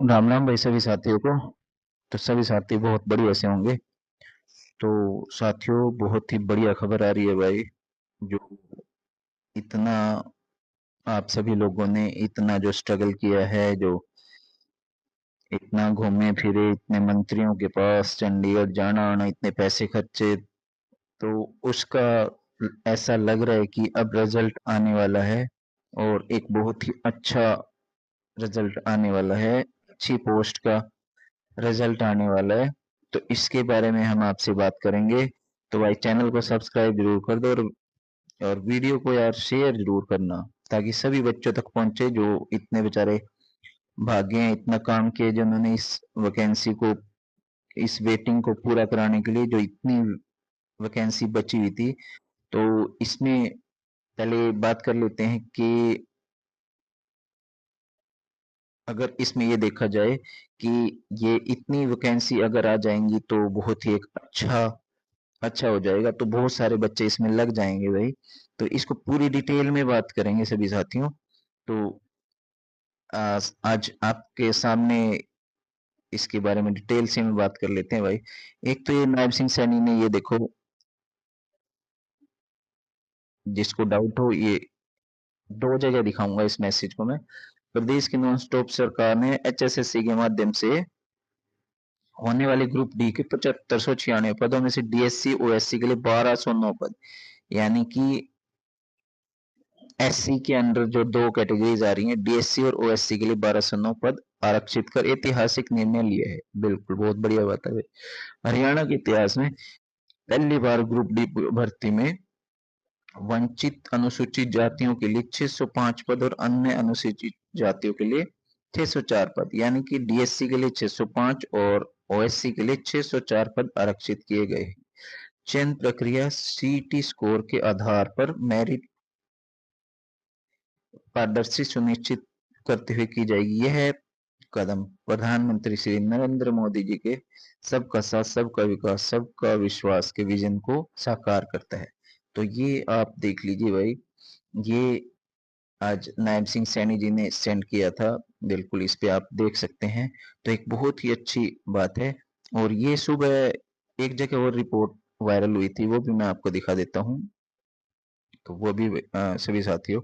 राम राम भाई सभी साथियों को। तो सभी साथी बहुत बढ़िया से होंगे। तो साथियों बहुत ही बढ़िया खबर आ रही है भाई। जो इतना आप सभी लोगों ने इतना जो स्ट्रगल किया है, जो इतना घूमे फिरे, इतने मंत्रियों के पास चंडीगढ़ जाना आना, इतने पैसे खर्चे, तो उसका ऐसा लग रहा है कि अब रिजल्ट आने वाला है। और एक बहुत ही अच्छा रिजल्ट आने वाला है, अच्छी पोस्ट का रिजल्ट आने वाला है। तो इसके बारे में हम आपसे बात करेंगे। तो भाई चैनल को सब्सक्राइब जरूर कर दो, और वीडियो को यार शेयर जरूर करना, ताकि सभी बच्चों तक पहुंचे जो इतने बेचारे भागे हैं, इतना काम किए जिन्होंने इस वैकेंसी को, इस वेटिंग को पूरा कराने के लिए, जो इतनी वैकेंसी बची हुई थी। तो इसमें पहले बात कर लेते हैं कि अगर इसमें ये देखा जाए कि ये इतनी वैकेंसी अगर आ जाएंगी तो बहुत ही एक अच्छा अच्छा हो जाएगा, तो बहुत सारे बच्चे इसमें लग जाएंगे भाई। तो इसको पूरी डिटेल में बात करेंगे सभी साथियों। तो आज आपके सामने इसके बारे में डिटेल से में बात कर लेते हैं भाई। एक तो ये नायब सिंह सैनी ने, ये देखो, जिसको डाउट हो, ये दो जगह दिखाऊंगा इस मैसेज को मैं। प्रदेश की नॉन स्टॉप सरकार ने एचएसएससी के माध्यम से होने वाले ग्रुप डी के 7596 पदों में से डीएससी ओएससी के लिए 1209 पद, यानी कि एससी के अंडर जो दो कैटेगरीज आ रही हैं, डीएससी और ओएससी के लिए 1209 पद आरक्षित कर ऐतिहासिक निर्णय लिया है। बिल्कुल बहुत बढ़िया बात है भाई। हरियाणा के इतिहास में पहली बार ग्रुप डी भर्ती में वंचित अनुसूचित जातियों के लिए 605 पद और अन्य अनुसूचित जातियों के लिए 604 पद, यानी कि डीएससी के लिए 605 और ओएससी के लिए 604 पद आरक्षित किए गए। चयन प्रक्रिया सीटी स्कोर के आधार पर मेरिट पारदर्शी सुनिश्चित करते हुए की जाएगी। यह कदम प्रधानमंत्री श्री नरेंद्र मोदी जी के सबका साथ सबका विकास सबका विश्वास के विजन को साकार करता है। तो ये आप देख लीजिए भाई, ये आज नायब सिंह सैनी जी ने सेंड किया था। बिल्कुल इस पे आप देख सकते हैं। तो एक बहुत ही अच्छी बात है। और ये सुबह एक जगह और रिपोर्ट वायरल हुई थी, वो भी मैं आपको दिखा देता हूँ। तो वो भी सभी साथियों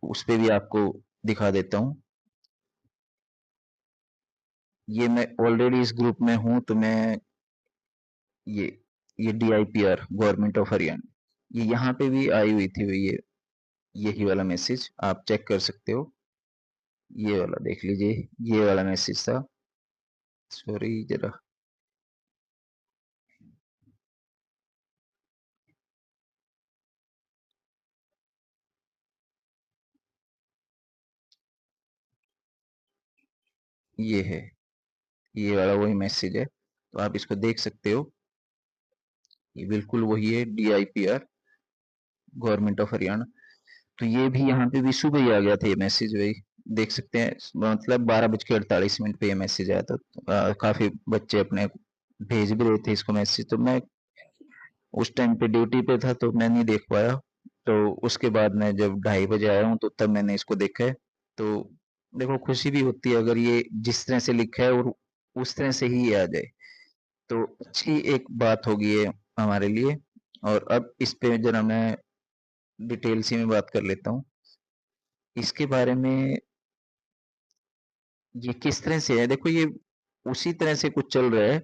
उस पे भी आपको दिखा देता हूँ। ये मैं ऑलरेडी इस ग्रुप में हूँ, तो मैं ये ये DIPR गवर्नमेंट ऑफ हरियाणा, ये यहाँ पे भी आई हुई थी ये यही वाला मैसेज आप चेक कर सकते हो। ये वाला देख लीजिए, ये वाला मैसेज था। सॉरी जरा, ये है, ये वाला वही मैसेज है, तो आप इसको देख सकते हो। ये बिल्कुल वही है, DIPR गवर्नमेंट ऑफ हरियाणा। तो ये भी यहाँ पे भी सुबह ही आ गया था ये मैसेज भाई। देख सकते हैं, मतलब 12:48 पे ये मैसेज आया था। काफी बच्चे अपने भेज भी रहे थे इसको मैसेज, तो मैं उस टाइम पे ड्यूटी पे था तो मैं नहीं देख पाया। तो उसके बाद मैं जब 2:30 बजे आया हूँ तो तब मैंने इसको देखा है। तो देखो खुशी भी होती है अगर ये जिस तरह से लिखा है और उस तरह से ही आ जाए, तो अच्छी एक बात होगी ये हमारे लिए। और अब इस पे जरा मैं डिटेल सी में बात कर लेता हूँ इसके बारे में। ये किस तरह से है, देखो ये उसी तरह से कुछ चल रहा है।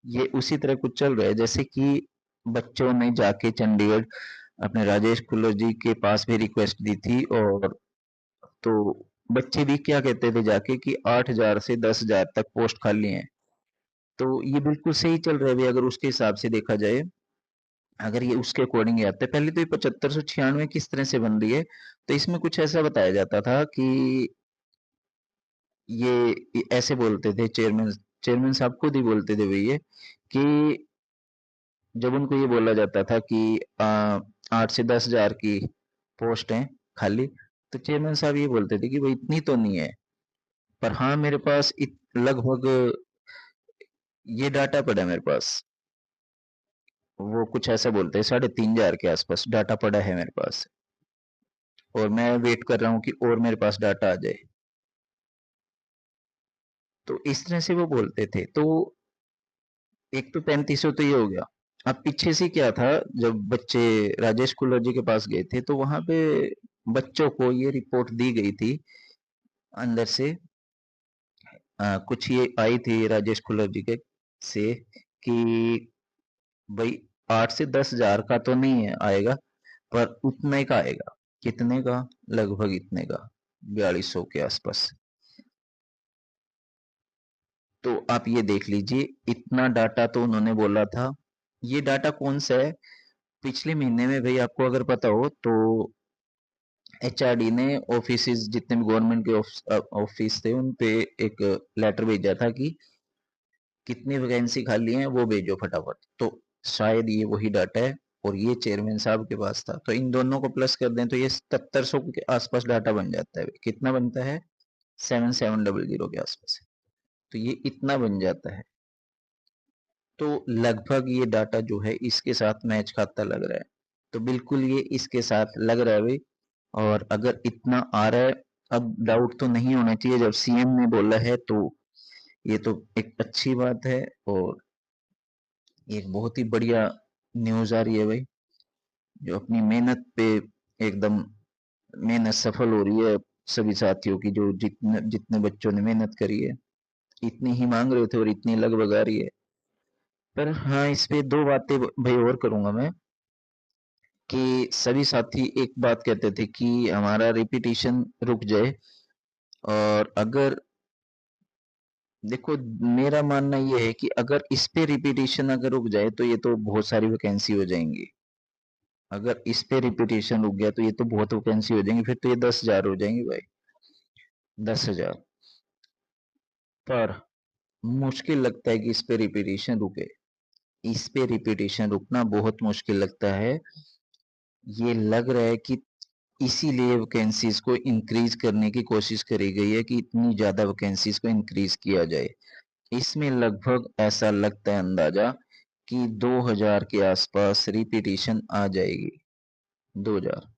ये उसी तरह कुछ चल रहा है जैसे कि बच्चों ने जाके चंडीगढ़ अपने राजेश खुल्लर जी के पास भी रिक्वेस्ट दी थी। और तो बच्चे भी क्या कहते थे जाके कि 8,000 से 10,000 तक पोस्ट खाली हैं। तो ये बिल्कुल सही चल रहा है भी, अगर उसके हिसाब से देखा जाए, अगर ये उसके अकॉर्डिंग ही आता है। पहले तो ये 7596 किस तरह से बन रही है, तो इसमें कुछ ऐसा बताया जाता था कि ये ऐसे बोलते थे चेयरमैन, चेयरमैन साहब खुद ही बोलते थे भैया कि जब उनको ये बोला जाता था कि 8 से 10 हजार की पोस्ट है खाली, तो चेयरमैन साहब ये बोलते थे कि भाई इतनी तो नहीं है, पर हाँ मेरे पास लगभग ये डाटा पड़ा है मेरे पास। वो कुछ ऐसा बोलते हैं 3,500 के आसपास डाटा पड़ा है मेरे पास, और मैं वेट कर रहा हूँ कि और मेरे पास डाटा आ जाए। तो इस तरह से वो बोलते थे। तो एक तो 3500 तो ये हो गया। अब पीछे से क्या था, जब बच्चे राजेश कुल्लर जी के पास गए थे तो वहां पे बच्चों को ये रिपोर्ट दी गई थी अंदर से, कुछ ये आई थी राजेश खुल्लर जी के से कि भाई 8 से 10 हजार का तो नहीं है आएगा, पर उतने का आएगा। कितने का? लगभग इतने का, 4200 के आसपास। तो आप ये देख लीजिए, इतना डाटा तो उन्होंने बोला था। ये डाटा कौन सा है? पिछले महीने में भाई, आपको अगर पता हो तो एचआरडी ने ऑफिस, जितने भी गवर्नमेंट के ऑफिस थे उन पे एक लेटर भेजा था कि कितनी वैकेंसी खाली है वो भेजो फटाफट। तो शायद ये वही डाटा है, और ये चेयरमैन साहब के पास था। तो इन दोनों को प्लस कर दें तो ये 7700 के आसपास डाटा बन जाता है। कितना बनता है? 7700 के आसपास। तो ये इतना बन जाता है। तो लगभग ये डाटा जो है इसके साथ मैच खाता लग रहा है। तो बिल्कुल ये इसके साथ लग रहा है भाई। और अगर इतना आ रहा है, अब डाउट तो नहीं होना चाहिए। जब सीएम ने बोला है तो ये तो एक अच्छी बात है, और एक बहुत ही बढ़िया न्यूज आ रही है भाई, जो अपनी मेहनत पे एकदम मेहनत सफल हो रही है सभी साथियों की। जो जितने जितने बच्चों ने मेहनत करी है, इतनी ही मांग रहे थे और इतनी लगभग आ रही है। पर हाँ, इस पे दो बातें भाई और करूंगा मैं, कि सभी साथी एक बात कहते थे कि हमारा रिपीटिशन रुक जाए। और अगर देखो, मेरा मानना ये है कि अगर इस पे रिपीटिशन अगर रुक जाए तो ये तो बहुत सारी वैकेंसी हो जाएंगी। अगर इस पे रिपीटेशन रुक गया तो ये तो बहुत वैकेंसी हो जाएंगी, फिर तो ये 10,000 हो जाएंगे भाई, 10,000। पर मुश्किल लगता है कि इस पे रिपीटेशन रुके। इस पे रिपीटेशन रुकना बहुत मुश्किल लगता है। ये लग रहा है कि इसीलिए वैकेंसीज को इंक्रीज करने की कोशिश करी गई है, कि इतनी ज्यादा वैकेंसीज को इंक्रीज किया जाए। इसमें लगभग ऐसा लगता है अंदाजा कि 2000 के आसपास रिपीटेशन आ जाएगी। 2000,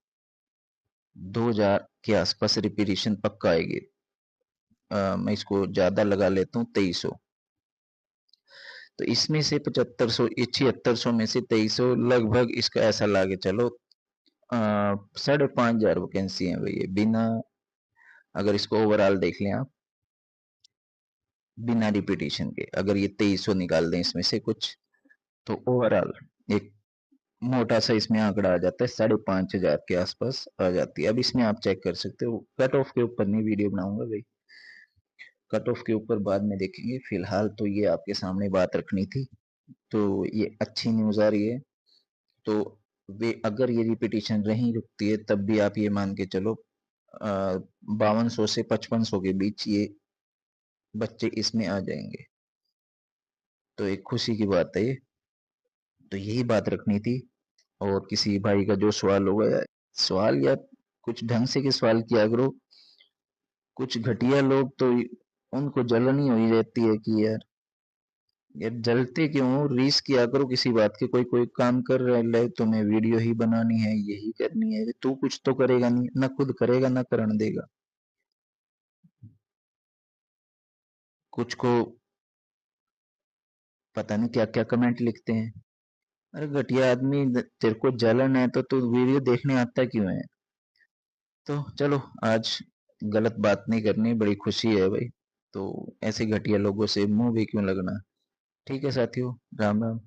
2000 के आसपास रिपीटेशन पक्का आएगी। मैं इसको ज्यादा लगा लेता हूँ, 2300। तो इसमें से 7500, 7600 में से 2300, लगभग इसका ऐसा लागे चलो 5,500 वैकेंसी है भाई, ये बिना, अगर इसको ओवरऑल देख लें आप, बिना रिपीटेशन के अगर ये 2300 निकाल दें इसमें से कुछ, तो ओवरऑल एक मोटा सा इसमें आंकड़ा आ जाता है, 5,500 के आसपास आ जाती है। अब इसमें आप चेक कर सकते हो, कट ऑफ के ऊपर नहीं वीडियो बनाऊंगा भाई, कट ऑफ के ऊपर बाद में देखेंगे। फिलहाल तो ये आपके सामने बात रखनी थी। तो ये अच्छी न्यूज आ रही है। तो वे अगर ये रिपीटिशन नहीं रुकती है तब भी आप ये मान के चलो 5200 से 5500 के बीच ये बच्चे इसमें आ जाएंगे। तो एक खुशी की बात है ये। तो यही बात रखनी थी। और किसी भाई का जो सवाल होगा, यार सवाल या कुछ ढंग से के सवाल किया करो। कुछ घटिया लोग तो उनको जलन ही हो ही रहती है कि यार, यार जलते क्यों हो? रीस किया करो किसी बात की। कोई कोई काम कर रहा है, तुम्हें वीडियो ही बनानी है, यही करनी है, तू कुछ तो करेगा नहीं, ना खुद करेगा ना करण देगा। कुछ को पता नहीं क्या क्या कमेंट लिखते हैं। अरे घटिया आदमी, तेरे को जलन है तो तू वीडियो देखने आता क्यों है? तो चलो, आज गलत बात नहीं करनी, बड़ी खुशी है भाई। तो ऐसे घटिया लोगों से मुंह भी क्यों लगना। ठीक है साथियों, राम राम।